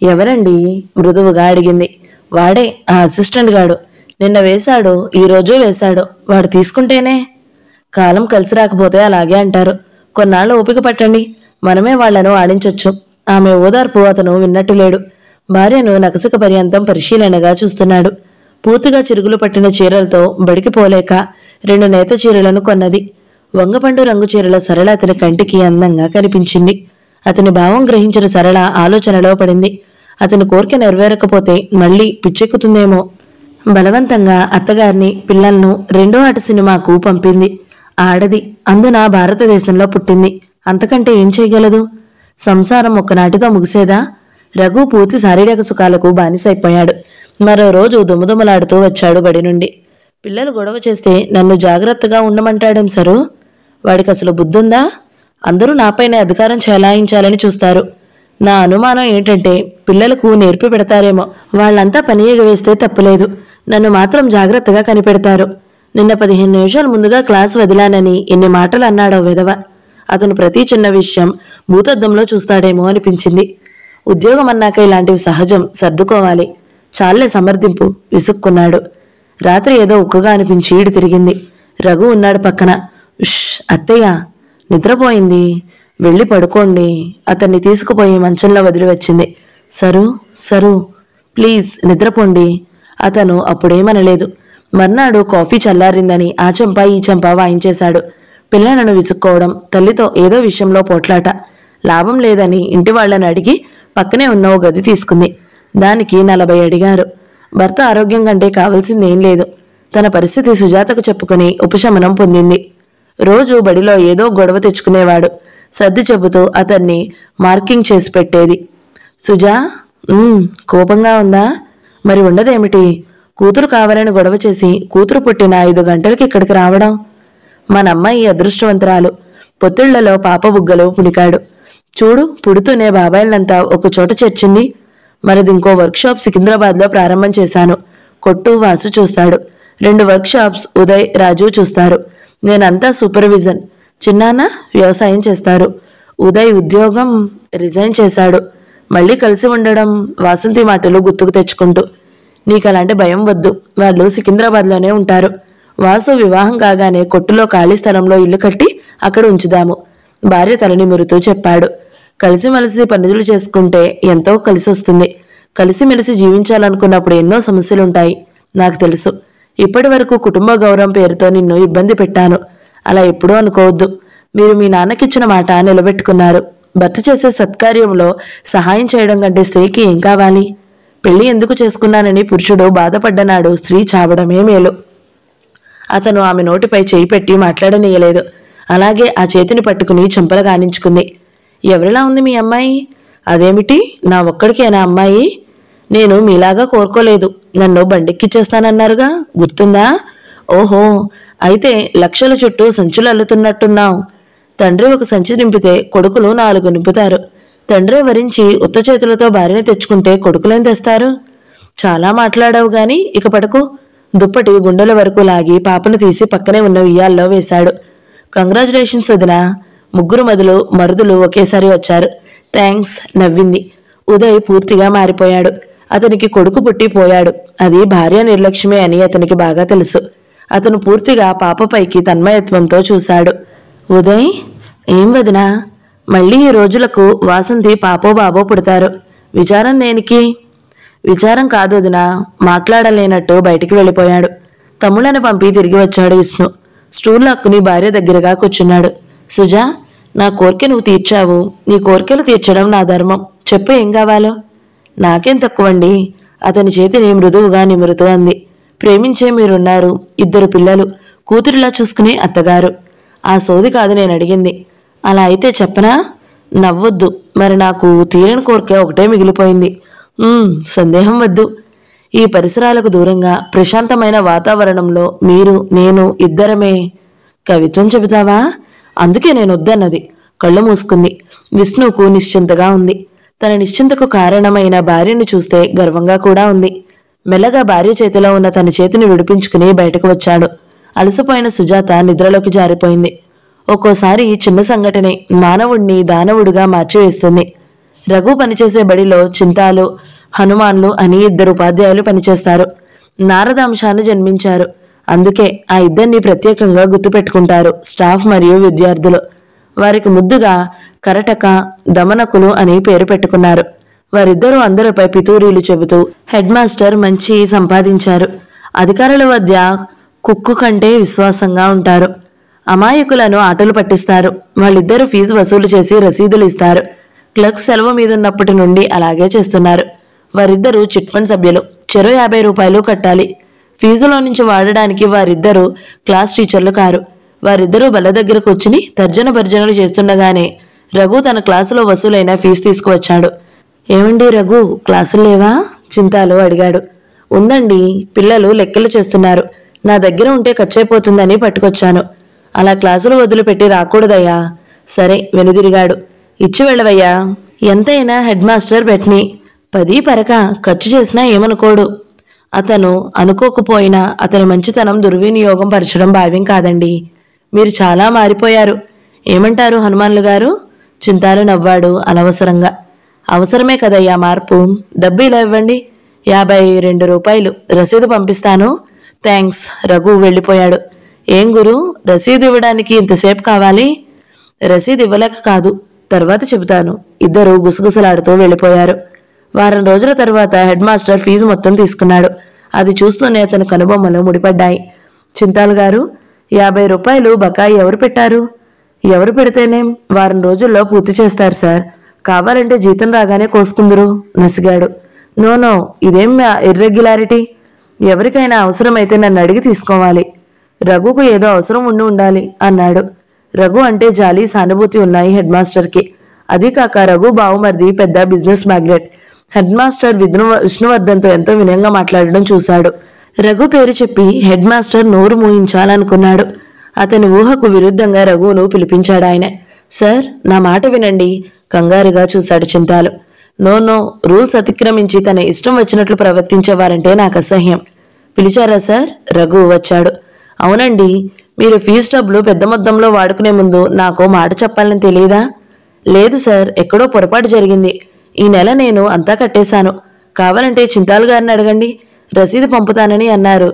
Speaker 1: ఎవరండి? మృదువుగా అడిగింది. వాడే, ఆ అసిస్టెంట్ గాడు. నిన్న వేశాడు, ఈరోజు వేశాడు. వాడు తీసుకుంటేనే. కాలం కలిసి రాకపోతే అలాగే అంటారు. కొన్నాళ్ళు ఓపిక పట్టండి, మనమే వాళ్లను ఆడించొచ్చు. ఆమె ఓదార్పు అతను విన్నట్టు లేడు. భార్యను నకసిక పర్యంతం పరిశీలనగా చూస్తున్నాడు. పూర్తిగా చిరుగులు పట్టిన చీరలతో బడికి పోలేక 2 నేత చీరలను కొన్నది. వంగపండు రంగు చీరల సరళ అతని కంటికి అందంగా కనిపించింది. అతని భావం గ్రహించిన సరళ ఆలోచనలో పడింది. అతని కోరిక నెరవేరకపోతే మళ్లీ పిచ్చెక్కుతుందేమో. బలవంతంగా అత్తగారిని పిల్లలను 2వ ఆట సినిమాకు పంపింది. ఆడది, అందున భారతదేశంలో పుట్టింది. అంతకంటే ఏం చేయగలదు? సంసారం ఒక్కనాటితో ముగిసేదా? రఘు పూర్తి శారీరక సుఖాలకు బానిసైపోయాడు. మరో రోజు దుమదుమలాడుతూ వచ్చాడు బడి నుండి. పిల్లలు గొడవ చేస్తే నన్ను జాగ్రత్తగా ఉండమంటాడేం సరు? వాడికి అసలు బుద్ధుందా? అందరూ నాపైనే అధికారం చెలాయించాలని చూస్తారు. నా అనుమానం ఏంటంటే పిల్లలకు నేర్పి పెడతారేమో. వాళ్ళంతా పని ఎగవేస్తే తప్పులేదు, నన్ను మాత్రం జాగ్రత్తగా కనిపెడతారు. నిన్న 15 నిమిషాల ముందుగా క్లాసు వదిలానని ఎన్ని మాటలు అన్నాడో విధవ. అతను ప్రతి చిన్న విషయం భూతద్దంలో చూస్తాడేమో అనిపించింది. ఉద్యోగం అన్నాక ఇలాంటివి సహజం, సర్దుకోవాలి. చాలే సమర్థింపు, విసుక్కున్నాడు. రాత్రి ఏదో ఉక్కుగా అనిపించి ఈడు తిరిగింది. రఘు ఉన్నాడు పక్కన. ఉష్ అత్తయ్య, నిద్రపోయింది, వెళ్ళి పడుకోండి. అతన్ని తీసుకుపోయి మంచంలో వదిలి వచ్చింది. సరు సరు, ప్లీజ్ నిద్రపోండి. అతను అప్పుడేమనలేదు. మర్నాడు కాఫీ చల్లారిందని ఆ చెంప ఈ చెంప వాయించేశాడు. పిల్లలను విసుక్కోవడం, తల్లితో ఏదో విషయంలో పోట్లాట. లాభం లేదని ఇంటి వాళ్లను అడిగి పక్కనే ఉన్న ఓ గది తీసుకుంది. దానికి 40 అడిగారు. భర్త ఆరోగ్యం కంటే కావలసిందేం లేదు. తన పరిస్థితి సుజాతకు చెప్పుకుని ఉపశమనం పొందింది. రోజు బడిలో ఏదో గొడవ తెచ్చుకునేవాడు. సర్ది చెబుతూ అతన్ని మార్కింగ్ చేసి పెట్టేది. సుజా, కోపంగా ఉందా? మరి ఉండదేమిటి? కూతురు కావాలని గొడవ చేసి కూతురు పుట్టిన 5 గంటలకి ఇక్కడికి రావడం. మన అమ్మాయి అదృష్టవంతురాలు. పొత్తిళ్లలో పాప బుగ్గలు పుణికాడు. చూడు, పుడుతూనే బాబాయిలంతా ఒక చోట చేర్చింది. మరిది ఇంకో వర్క్షాప్ సికింద్రాబాద్లో ప్రారంభం చేశాను. కొట్టు వాసు చూస్తాడు. 2 వర్క్షాప్స్ ఉదయ్ రాజు చూస్తారు. నేనంతా సూపర్విజన్. చిన్నాన్న వ్యవసాయం చేస్తారు. ఉదయ్ ఉద్యోగం రిజైన్ చేశాడు. మళ్ళీ కలిసి ఉండడం వాసంతి మాటలు గుర్తుకు తెచ్చుకుంటూ. నీకలాంటి భయం వద్దు, వాళ్ళు సికింద్రాబాద్లోనే ఉంటారు. వాసు వివాహం కాగానే కొట్టులో ఖాళీ స్థలంలో ఇల్లు కట్టి అక్కడ ఉంచుదాము. భార్య తలని మురుతూ చెప్పాడు. కలిసిమెలిసి పనులు చేసుకుంటే ఎంతో కలిసొస్తుంది. కలిసిమెలిసి జీవించాలనుకున్నప్పుడు ఎన్నో సమస్యలుంటాయి. నాకు తెలుసు. ఇప్పటి వరకు కుటుంబ గౌరవం పేరుతో నిన్ను ఇబ్బంది పెట్టాను. అలా ఎప్పుడూ అనుకోవద్దు. మీరు మీ నాన్నకిచ్చిన మాట నిలబెట్టుకున్నారు. భర్త చేసే సత్కార్యంలో సహాయం చేయడం కంటే స్త్రీకి ఏం కావాలి? పెళ్లి ఎందుకు చేసుకున్నానని పురుషుడు బాధపడ్డనాడు స్త్రీ చావడమే మేలు. అతను ఆమె నోటిపై చేయి పెట్టి మాట్లాడనీయలేదు. అలాగే ఆ చేతిని పట్టుకుని చెంపలు గానించుకుంది. ఎవరిలా ఉంది మీ అమ్మాయి? అదేమిటి, నా ఒక్కడికేనా అమ్మాయి? నేను మీలాగా కోరుకోలేదు. నన్ను బండెక్కిచ్చేస్తానన్నారుగా, గుర్తుందా? ఓహో, అయితే లక్షల చుట్టూ సంచులు అల్లుతున్నట్టున్నావు. తండ్రి ఒక సంచి నింపితే కొడుకులు 4 నింపుతారు. తండ్రి వరించి ఉత్త చేతులతో భార్యను తెచ్చుకుంటే కొడుకులేం తెస్తారు? చాలా మాట్లాడావు గాని ఇక పడుకో. దుప్పటి గుండెల వరకు లాగి పాపను తీసి పక్కనే ఉన్న ఉయ్యాల్లో వేశాడు. కంగ్రాచులేషన్స్ వదినా. 3 మరుదులు ఒకేసారి వచ్చారు. థ్యాంక్స్, నవ్వింది. ఉదయ్ పూర్తిగా మారిపోయాడు. అతనికి కొడుకు పుట్టిపోయాడు. అది భార్య నిర్లక్ష్యమే అని అతనికి బాగా తెలుసు. అతను పూర్తిగా పాపపైకి తన్మయత్వంతో చూశాడు. ఉదయ్, ఏం వదినా, మళ్ళీ ఈ రోజులకు వాసంతి పాపో బాబో పుడతారు. విచారం దేనికి? విచారం కాదు వదినా, మాట్లాడలేనట్టు బయటికి వెళ్ళిపోయాడు. తమ్ముళ్ళని పంపి తిరిగి వచ్చాడు విష్ణు. స్టూల్ హక్కుని భార్య దగ్గరగా కూర్చున్నాడు. సుజా, నా కోరిక నువ్వు తీర్చావు. నీ కోరికలు తీర్చడం నా ధర్మం. చెప్పు, ఏం కావాలో? నాకేం తక్కువండి, అతని చేతిని మృదువుగా నిమురుతూ అంది. ప్రేమించే మీరున్నారు, 2 పిల్లలు, కూతురిలా చూసుకునే అత్తగారు. ఆ సోది కాదు నేను అడిగింది. అలా అయితే చెప్పనా? నవ్వొద్దు. మరి నాకు తీరని కోరిక ఒకటే మిగిలిపోయింది. సందేహం వద్దు. ఈ పరిసరాలకు దూరంగా ప్రశాంతమైన వాతావరణంలో మీరు, నేను ఇద్దరమే. కవిత్వం చెబుతావా? అందుకే నేను వద్దన్నది. కళ్ళు మూసుకుంది. విష్ణుకు నిశ్చింతగా ఉంది. తన నిశ్చింతకు కారణమైన భార్యను చూస్తే గర్వంగా కూడా ఉంది. మెల్లగా భార్య చేతిలో ఉన్న తన చేతిని విడిపించుకుని బయటకు వచ్చాడు. అలసిపోయిన సుజాత నిద్రలోకి జారిపోయింది. ఒక్కోసారి చిన్న సంఘటనే మానవుణ్ణి దానవుడిగా మార్చివేస్తుంది. రఘు పనిచేసే బడిలో చింతాలు, హనుమాన్లు అని 2 ఉపాధ్యాయులు పనిచేస్తారు. నారదాంశాన్ని జన్మించారు. అందుకే ఆ ఇద్దరిని ప్రత్యేకంగా గుర్తుపెట్టుకుంటారు స్టాఫ్ మరియు విద్యార్థులు. వారికి ముద్దుగా కరటక, దమనకులు అని పేరు పెట్టుకున్నారు. వారిద్దరూ అందరిపై పితూరీలు చెబుతూ హెడ్ మాస్టర్ మంచి సంపాదించారు. అధికారుల వద్ద కుక్కు కంటే విశ్వాసంగా ఉంటారు. అమాయకులను ఆటలు పట్టిస్తారు. వాళ్ళిద్దరూ ఫీజు వసూలు చేసి రసీదులు ఇస్తారు. క్లర్క్ సెలవు మీదున్నప్పటి నుండి అలాగే చేస్తున్నారు. వారిద్దరూ చిట్ ఫండ్ సభ్యులు. చెరో 50 రూపాయలు కట్టాలి. ఫీజులో నుంచి వాడడానికి వారిద్దరూ క్లాస్ టీచర్లు కారు. వారిద్దరూ బల్ల దగ్గర కూర్చుని తర్జన భర్జనలు చేస్తుండగానే రఘు తన క్లాసులో వసూలైన ఫీజు తీసుకువచ్చాడు. ఏమండి రఘు, క్లాసులు లేవా? చింతాలు అడిగాడు. ఉందండి, పిల్లలు లెక్కలు చేస్తున్నారు. నా దగ్గర ఉంటే ఖర్చయిపోతుందని పట్టుకొచ్చాను. అలా క్లాసులు వదిలిపెట్టి రాకూడదయ్యా. సరే, వెనుదిరిగాడు. ఇచ్చి వెళ్ళవయ్యా. ఎంతైనా హెడ్ మాస్టర్ బెట్ని 10 పరక ఖర్చు చేసినా ఏమనుకోడు. అతను అనుకోకపోయినా అతని మంచితనం దుర్వినియోగం పరచడం భావ్యం కాదండి. మీరు చాలా మారిపోయారు. ఏమంటారు హనుమాన్లు గారు? చింతాలు నవ్వాడు అనవసరంగా. అవసరమే కదయ్యా మార్పు. డబ్బు ఇలా ఇవ్వండి. 52 రూపాయలు రసీదు పంపిస్తాను. థ్యాంక్స్. రఘు వెళ్ళిపోయాడు. ఏం గురు, రసీదు ఇవ్వడానికి ఇంతసేపు కావాలి? రసీదు ఇవ్వలేక కాదు, తర్వాత చెబుతాను. ఇద్దరు గుసగుసలాడుతూ వెళ్ళిపోయారు. వారం రోజుల తర్వాత హెడ్ మాస్టర్ ఫీజు మొత్తం తీసుకున్నాడు. అది చూస్తూనే అతని కనుబొమ్మలు ముడిపడ్డాయి. చింతాలు గారు, 50 రూపాయలు బకాయి ఎవరు పెట్టారు? ఎవరు పెడితేనేం, వారం రోజుల్లో పూర్తి చేస్తారు సార్. కావాలంటే జీతం రాగానే కోసుకుందరు నసిగాడు. నో, ఇదేం ఇర్రెగ్యులారిటీ? ఎవరికైనా అవసరమైతే నన్ను అడిగి తీసుకోవాలి. రఘుకు ఏదో అవసరం ఉండాలి అన్నాడు. రఘు అంటే జాలి, సానుభూతి ఉన్నాయి హెడ్ మాస్టర్కి. అదీ కాక రఘు బావుమర్ది పెద్ద బిజినెస్ మ్యాగ్నెట్. హెడ్ మాస్టర్ విష్ణువర్ధన్తో ఎంతో వినయంగా మాట్లాడడం చూశాడు. రఘు పేరు చెప్పి హెడ్ మాస్టర్ నోరు మూయించాలనుకున్నాడు. అతని ఊహకు విరుద్ధంగా రఘును పిలిపించాడు ఆయన. సార్, నా మాట వినండి. కంగారుగా చూశాడు చింతాలు. నో, రూల్స్ అతిక్రమించి తన ఇష్టం వచ్చినట్లు ప్రవర్తించేవారంటే నాకు అసహ్యం. పిలిచారా సార్? రఘు వచ్చాడు. అవునండి. మీరు ఫీజు డబ్బులు పెద్ద మొత్తంలో వాడుకునే ముందు నాకు మాట చెప్పాలని తెలియదా? లేదు సార్, ఎక్కడో పొరపాటు జరిగింది. ఈ నెల నేను అంతా కట్టేశాను. కావాలంటే చింతాలు గారిని అడగండి, రసీదు పంపుతానని అన్నారు.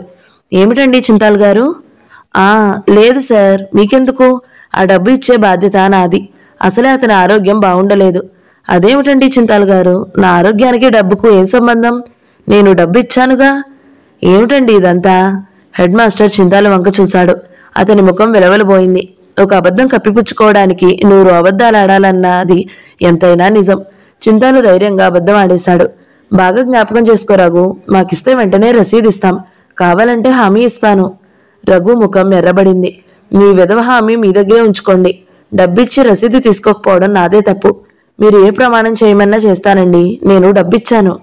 Speaker 1: ఏమిటండి చింతాలు గారు? లేదు సార్, మీకెందుకు? ఆ డబ్బు ఇచ్చే బాధ్యత నాది. అసలే అతని ఆరోగ్యం బాగుండలేదు. అదేమిటండి చింతాలు గారు, నా ఆరోగ్యానికి డబ్బుకు ఏం సంబంధం? నేను డబ్బు ఇచ్చానుగా. ఏమిటండి ఇదంతా? హెడ్ మాస్టర్ చింతాలు వంక చూశాడు. అతని ముఖం వెలవెలబోయింది. ఒక అబద్ధం కప్పిపుచ్చుకోవడానికి 100 అబద్ధాలు ఆడాలన్నది ఎంతైనా నిజం. చింతాలు ధైర్యంగా అబద్ధం ఆడేశాడు. బాగా జ్ఞాపకం చేసుకో రఘు, మాకిస్తే వెంటనే రసీదు ఇస్తాం. కావాలంటే హామీ ఇస్తాను. రఘు ముఖం ఎర్రబడింది. మీ విధవ హామీ మీ దగ్గరే ఉంచుకోండి. డబ్బిచ్చి రసీదు తీసుకోకపోవడం నాదే తప్పు. మీరు ఏ ప్రమాణం చేయమన్నా చేస్తానండి. నేను డబ్బిచ్చాను.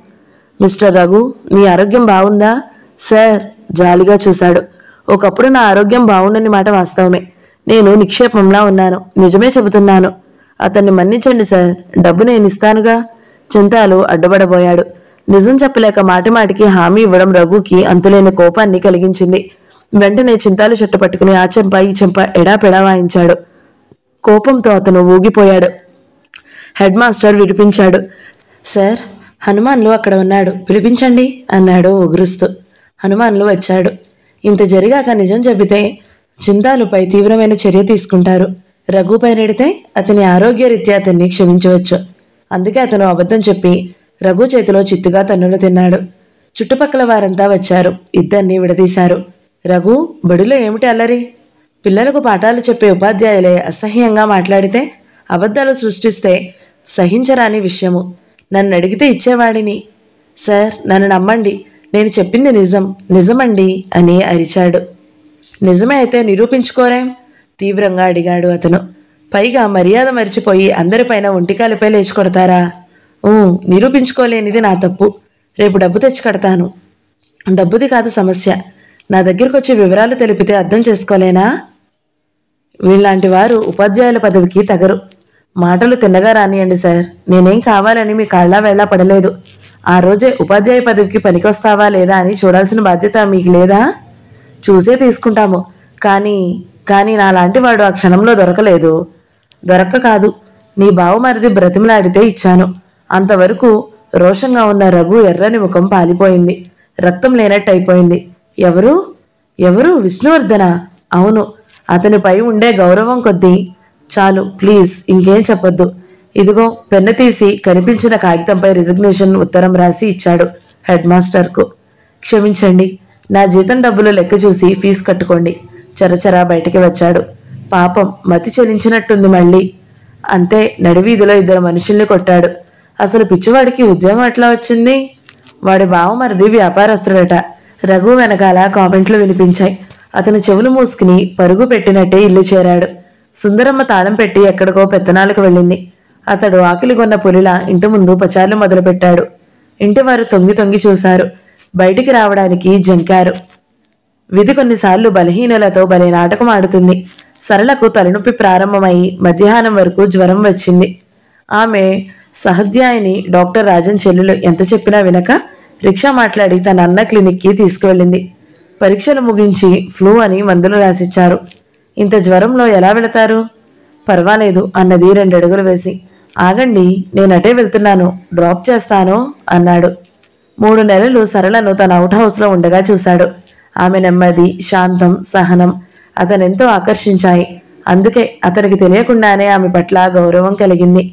Speaker 1: మిస్టర్ రఘు, మీ ఆరోగ్యం బాగుందా? సార్, జాలిగా చూశాడు. ఒకప్పుడు నా ఆరోగ్యం బాగుండని మాట వాస్తవమే. నేను నిక్షేపంలా ఉన్నాను. నిజమే చెబుతున్నాను. అతన్ని మన్నించండి సార్, డబ్బు నేను ఇస్తానుగా. చింతాలు అడ్డుపడబోయాడు. నిజం చెప్పలేక మాటిమాటికి హామీ ఇవ్వడం రఘుకి అంతులేని కోపాన్ని కలిగించింది. వెంటనే చింతాలు చెట్టు పట్టుకుని ఆ చెంప ఈ చెంప ఎడాపెడా వాయించాడు. కోపంతో అతను ఊగిపోయాడు. హెడ్ మాస్టర్ విడిపించాడు. సార్, హనుమాన్లు అక్కడ ఉన్నాడు, పిలిపించండి అన్నాడు ఉగురుస్తూ. హనుమాన్లు వచ్చాడు. ఇంత జరిగాక నిజం చెబితే చింతాలుపై తీవ్రమైన చర్య తీసుకుంటారు. రఘు పైనెడితే అతని ఆరోగ్యరీత్యా అతన్ని క్షమించవచ్చు. అందుకే అతను అబద్ధం చెప్పి రఘు చేతిలో చిత్తుగా తన్నులు తిన్నాడు. చుట్టుపక్కల వారంతా వచ్చారు. ఇద్దరిని విడదీశారు. రఘు, బడిలో ఏమిటి అల్లరి? పిల్లలకు పాఠాలు చెప్పే ఉపాధ్యాయులే అసహ్యంగా మాట్లాడితే, అబద్ధాలు సృష్టిస్తే సహించరాని విషయము. నన్ను అడిగితే ఇచ్చేవాడిని. సార్, నన్ను నమ్మండి, నేను చెప్పింది నిజం, నిజమండి అని అరిచాడు. నిజమే అయితే నిరూపించుకోరేం? తీవ్రంగా అడిగాడు అతను. పైగా మర్యాద మరిచిపోయి అందరిపైన ఒంటికాలిపై లేచి కొడతారా? నిరూపించుకోలేనిది నా తప్పు. రేపు డబ్బు తెచ్చి కడతాను. డబ్బుది కాదు సమస్య, నా దగ్గరకు వచ్చి వివరాలు తెలిపితే అర్థం చేసుకోలేనా? వీళ్ళలాంటి వారు ఉపాధ్యాయుల పదవికి తగరు. మాటలు తిన్నగా రానియండి సార్. నేనేం కావాలని మీ కాళ్ళ వేళ పడలేదు. ఆ రోజే ఉపాధ్యాయ పదవికి పనికొస్తావా లేదా అని చూడాల్సిన బాధ్యత మీకు లేదా? చూసే తీసుకుంటాము. కానీ నాలాంటి వాడు ఆ క్షణంలో దొరకలేదు. దొరక్క కాదు, నీ బావమరిది బ్రతిమలాడితే ఇచ్చాను. అంతవరకు రోషంగా ఉన్న రఘు ఎర్రని ముఖం పాలిపోయింది. రక్తం లేనట్టు అయిపోయింది. ఎవరు? విష్ణువర్ధన? అవును. అతనిపై ఉండే గౌరవం కొద్దీ. చాలు ప్లీజ్, ఇంకేం చెప్పొద్దు. ఇదిగో పెన్ను తీసి కనిపించిన కాగితంపై రిజిగ్నేషన్ ఉత్తరం రాసి ఇచ్చాడు హెడ్ మాస్టర్కు. క్షమించండి, నా జీతం డబ్బులు లెక్క చూసి ఫీజు కట్టుకోండి. చరచరా బయటికి వచ్చాడు. పాపం, మతి చెలించినట్టుంది మళ్ళీ. అంతే, నడివీధిలో ఇద్దరు మనుషుల్ని కొట్టాడు. అసలు పిచ్చివాడికి ఉద్యోగం ఎట్లా వచ్చింది? వాడి బావమరిది వ్యాపారస్తుడట. రఘు వెనకాల కామెంట్లు వినిపించాయి. అతని చెవులు మూసుకుని పరుగు పెట్టినట్టే ఇల్లు చేరాడు. సుందరమ్మ తాళం పెట్టి ఎక్కడికో పెత్తనాలకు వెళ్ళింది. అతడు ఆకలిగొన్న పులిలా ఇంటి ముందు పచార్లు మొదలుపెట్టాడు. ఇంటివారు తొంగి తొంగి చూశారు. బయటికి రావడానికి జంకారు. విధి కొన్నిసార్లు బలహీనలతో భలే నాటకం ఆడుతుంది. సరళకు తలనొప్పి ప్రారంభమై మధ్యాహ్నం వరకు జ్వరం వచ్చింది. ఆమె సహధ్యాయిని డాక్టర్ రాజన్ చెల్లెలు ఎంత చెప్పినా వినక రిక్షా మాట్లాడి తన అన్న క్లినిక్కి తీసుకువెళ్ళింది. పరీక్షలు ముగించి ఫ్లూ అని మందులు రాసిచ్చారు. ఇంత జ్వరంలో ఎలా వెళతారు? పర్వాలేదు అన్నది 2 అడుగులు వేసి. ఆగండి, నేనటే వెళ్తున్నాను, డ్రాప్ చేస్తాను అన్నాడు. 3 నెలలు సరళను తన అవుట్ హౌస్లో ఉండగా చూశాడు. ఆమె నెమ్మది, శాంతం, సహనం అతనెంతో ఆకర్షించాయి. అందుకే అతనికి తెలియకుండానే ఆమె పట్ల గౌరవం కలిగింది.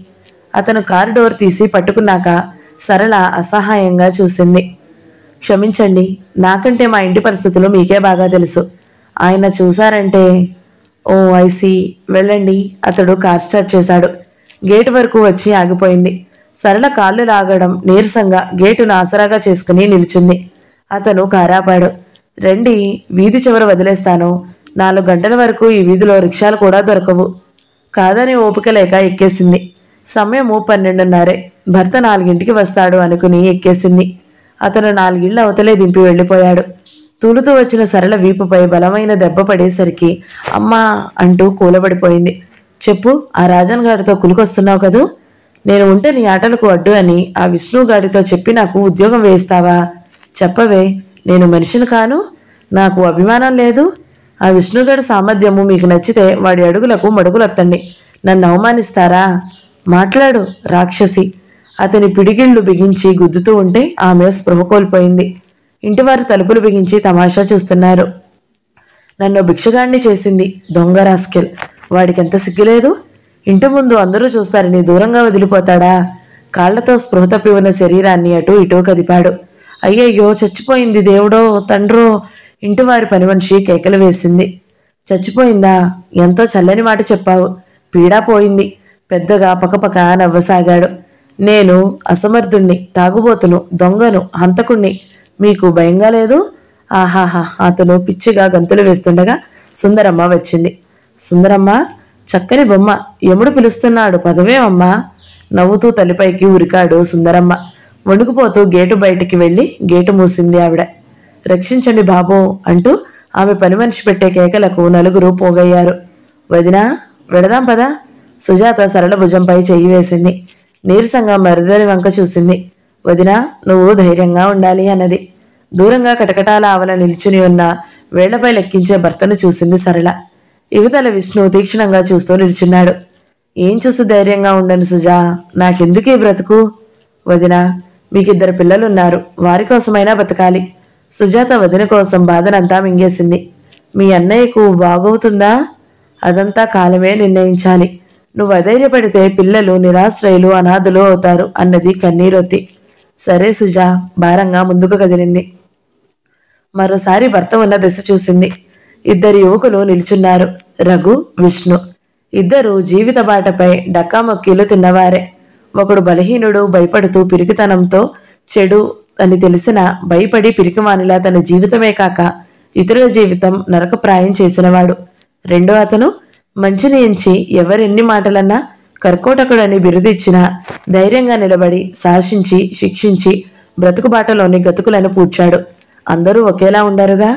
Speaker 1: అతను కారు డోర్ తీసి పట్టుకున్నాక సరళ అసహాయంగా చూసింది. క్షమించండి, నాకంటే మా ఇంటి పరిస్థితులు మీకే బాగా తెలుసు. ఆయన చూశారంటే. ఓ ఐసీ, వెళ్ళండి. అతడు కార్ స్టార్ట్ చేశాడు. గేటు వరకు వచ్చి ఆగిపోయింది. సరళ కాళ్ళు లాగడం నీరసంగా గేటును ఆసరాగా చేసుకుని నిల్చుంది. అతను కారాపాడు. రండి, వీధి చివర వదిలేస్తాను. 4 గంటల వరకు ఈ వీధిలో రిక్షాలు కూడా దొరకవు. కాదని ఓపిక లేక ఎక్కేసింది. సమయము 12:30. భర్త 4ంటికి వస్తాడు అనుకుని ఎక్కేసింది. అతను 4 ఇళ్ల అవతలే దింపి వెళ్ళిపోయాడు. తూలుతూ వచ్చిన సరళ వీపుపై బలమైన దెబ్బ పడేసరికి అమ్మా అంటూ కూలబడిపోయింది. చెప్పు, ఆ రాజన్ గారితో కులుకొస్తున్నావు కదూ? నేను ఉంటే నీ ఆటలకు అడ్డు అని ఆ విష్ణుగాడితో చెప్పి నాకు ఉద్యోగం వేయిస్తావా? చెప్పవే, నేను మనిషిని కాను? నాకు అభిమానం లేదు? ఆ విష్ణుగాడి సామర్థ్యము మీకు నచ్చితే వాడి అడుగులకు మడుగులొత్తండి. నన్ను అవమానిస్తారా? మాట్లాడు రాక్షసి. అతని పిడిగిళ్లు బిగించి గుద్దుతూ ఉంటే ఆమె స్పృహ కోల్పోయింది. ఇంటివారు తలుపులు బిగించి తమాషా చూస్తున్నారు. నన్ను భిక్షగాణ్ణి చేసింది దొంగ రాస్కెల్. వాడికెంత సిగ్గులేదు? ఇంటి ముందు అందరూ చూస్తారని దూరంగా వదిలిపోతాడా? కాళ్లతో స్పృహ తప్పి ఉన్న శరీరాన్ని అటూ ఇటూ కదిపాడు. అయ్యయ్యో, చచ్చిపోయింది దేవుడో తండ్రో! ఇంటివారి పని మనిషి కేకలు వేసింది. చచ్చిపోయిందా? ఎంతో చల్లని మాట చెప్పావు. పీడా పోయింది. పెద్దగా పకపక నవ్వసాగాడు. నేను అసమర్థుణ్ణి, తాగుబోతును, దొంగను, హంతకుణ్ణి. మీకు భయంగా లేదు? ఆహాహా! అతను పిచ్చిగా గంతులు వేస్తుండగా సుందరమ్మ వచ్చింది. సుందరమ్మ, చక్కని బొమ్మ, యముడు పిలుస్తున్నాడు, పదవేమమ్మా. నవ్వుతూ తల్లిపైకి ఉరికాడు సుందరమ్మ. వణుకుపోతూ గేటు బయటికి వెళ్ళి గేటు మూసింది ఆవిడ. రక్షించండి బాబో అంటూ ఆమె పని మనిషి పెట్టే కేకలకు నలుగురు పోగయ్యారు. వదినా, వెడదాం పదా. సుజాత సరళ భుజంపై చెయ్యి వేసింది. నీరసంగా మరిదరి వంక చూసింది. వదినా, నువ్వు ధైర్యంగా ఉండాలి అన్నది. దూరంగా కటకటాల ఆవల నిల్చుని ఉన్న వేళ్లపై లెక్కించే భర్తను చూసింది సరళ. యువతల విష్ణు తీక్షణంగా చూస్తూ నిల్చున్నాడు. ఏం చూసి ధైర్యంగా ఉండను సుజా, నాకెందుకీ బ్రతుకు? వదినా, మీకిద్దరు పిల్లలున్నారు, వారి కోసమైనా బతకాలి. సుజాత వదిన కోసం బాధనంతా మింగేసింది. మీ అన్నయ్యకు బాగవుతుందా? అదంతా కాలమే నిర్ణయించాలి. నువ్వు అధైర్యపడితే పిల్లలు నిరాశ్రయులు అనాథులు అవుతారు అన్నది కన్నీరొత్తి. సరే సుజా భారంగా ముందుకు కదిలింది. మరోసారి భర్త ఉన్న దశ చూసింది. ఇద్దరు యువకులు నిల్చున్నారు. రఘు, విష్ణు. ఇద్దరు జీవిత బాటపై డక్కామొక్కీలు తిన్నవారే. ఒకడు బలహీనుడు, భయపడుతూ పిరికితనంతో చెడు అని తెలిసిన భయపడి పిరికివానిలా తన జీవితమే కాక ఇతరుల జీవితం నరకప్రాయం చేసినవాడు. రెండో అతను మంచిని ఎంచి ఎవరెన్ని మాటలన్నా కర్కోటకుడని బిరుదిచ్చినా ధైర్యంగా నిలబడి శాసించి శిక్షించి బ్రతుకుబాటలోని గతుకులను పూడ్చాడు. అందరూ ఒకేలా ఉండరుగా.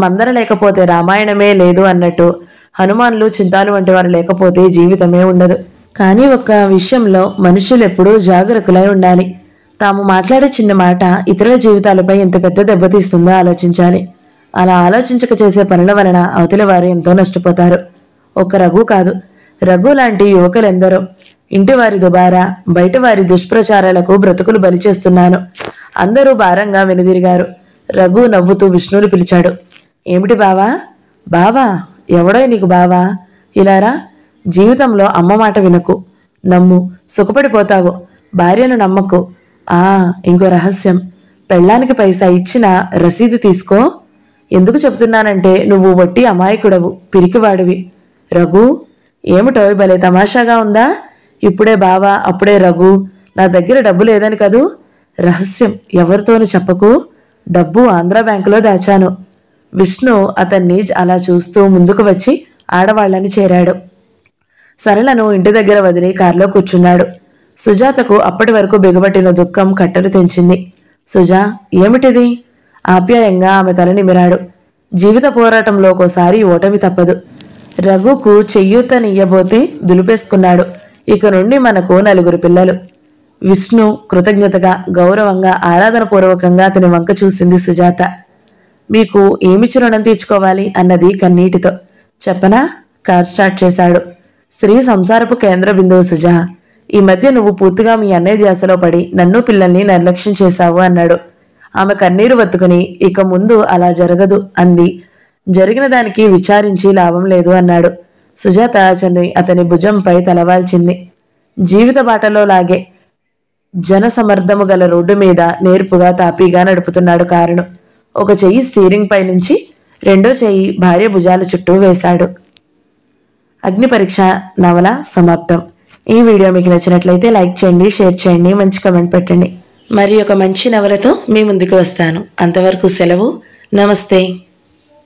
Speaker 1: మందర లేకపోతే రామాయణమే లేదు అన్నట్టు హనుమాన్లు, చింతాలు వంటి వారు లేకపోతే జీవితమే ఉండదు. కానీ ఒక్క విషయంలో మనుషులు ఎప్పుడూ జాగరూకులై ఉండాలి. తాము మాట్లాడే చిన్న మాట ఇతరుల జీవితాలపై ఎంత పెద్ద దెబ్బతీస్తుందో ఆలోచించాలి. అలా ఆలోచించక చేసే పనుల వలన అవతలి వారు ఎంతో నష్టపోతారు. ఒక్క రఘు కాదు, రఘు లాంటి యువకులెందరో. ఇంటివారి దుబారా, బయట వారి దుష్ప్రచారాలకు బ్రతుకులు బలి చేస్తున్నాను. అందరూ భారంగా వెనుదిరిగారు. రఘు నవ్వుతూ విష్ణుని పిలిచాడు. ఏమిటి బావా? బావా? ఎవడో నీకు బావా? ఇలారా, జీవితంలో అమ్మ మాట వినకు, నమ్ము, సుఖపడిపోతావు. భార్యను నమ్మకు. ఇంకో రహస్యం, పెళ్ళానికి పైసా ఇచ్చిన రసీదు తీసుకో. ఎందుకు చెబుతున్నానంటే నువ్వు వట్టి అమాయకుడవు, పిరికివాడివి. రఘు, ఏమిటో భలే తమాషాగా ఉందా? ఇప్పుడే బావా, అప్పుడే రఘు. నా దగ్గర డబ్బు లేదని కదూ. రహస్యం ఎవరితోనూ చెప్పకు. డబ్బు ఆంధ్రా బ్యాంకులో దాచాను. విష్ణు అతన్ని అలా చూస్తూ ముందుకు వచ్చి ఆడవాళ్లను చేరాడు. సరళను ఇంటి దగ్గర వదిలి కారులో కూర్చున్నాడు. సుజాతకు అప్పటి వరకు బిగబట్టిన దుఃఖం కట్టలు తెంచింది. సుజా, ఏమిటిది? ఆప్యాయంగా ఆమె తల నిమిరాడు. జీవిత పోరాటంలో ఒక్కోసారి ఓటమి తప్పదు. రఘుకు చెయ్యూతనియ్యబోతే దులిపేసుకున్నాడు. ఇక నుండి మనకు 4 పిల్లలు. విష్ణు కృతజ్ఞతగా, గౌరవంగా, ఆరాధనపూర్వకంగా అతని వంక చూసింది సుజాత. మీకు ఏమిచ్చి రుణం తీర్చుకోవాలి అన్నది కన్నీటితో. చెప్పనా? కార్ స్టార్ట్ చేశాడు. స్త్రీ సంసారపు కేంద్ర బిందువు సుజా. ఈ మధ్య నువ్వు పూర్తిగా మీ అన్నయ్య ధ్యాసలో పడి నన్ను పిల్లల్ని నిర్లక్ష్యం చేశావు అన్నాడు. ఆమె కన్నీరు వత్తుకుని ఇక ముందు అలా జరగదు అంది. జరిగిన దానికి విచారించి లాభం లేదు అన్నాడు. సుజాత అతని భుజంపై తలవాల్చింది. జీవిత బాటలో లాగే జనసమర్థము గల రోడ్డు మీద నేర్పుగా తాపీగా నడుపుతున్నాడు కారును. ఒక చెయ్యి స్టీరింగ్ పై నుంచి రెండో చెయ్యి భార్య భుజాల చుట్టూ వేశాడు. అగ్ని పరీక్ష నవల సమాప్తం. ఈ వీడియో మీకు నచ్చినట్లయితే లైక్ చేయండి, షేర్ చేయండి, మంచి కామెంట్ పెట్టండి. మరి ఒక మంచి నవలతో మీ ముందుకు వస్తాను. అంతవరకు సెలవు. నమస్తే.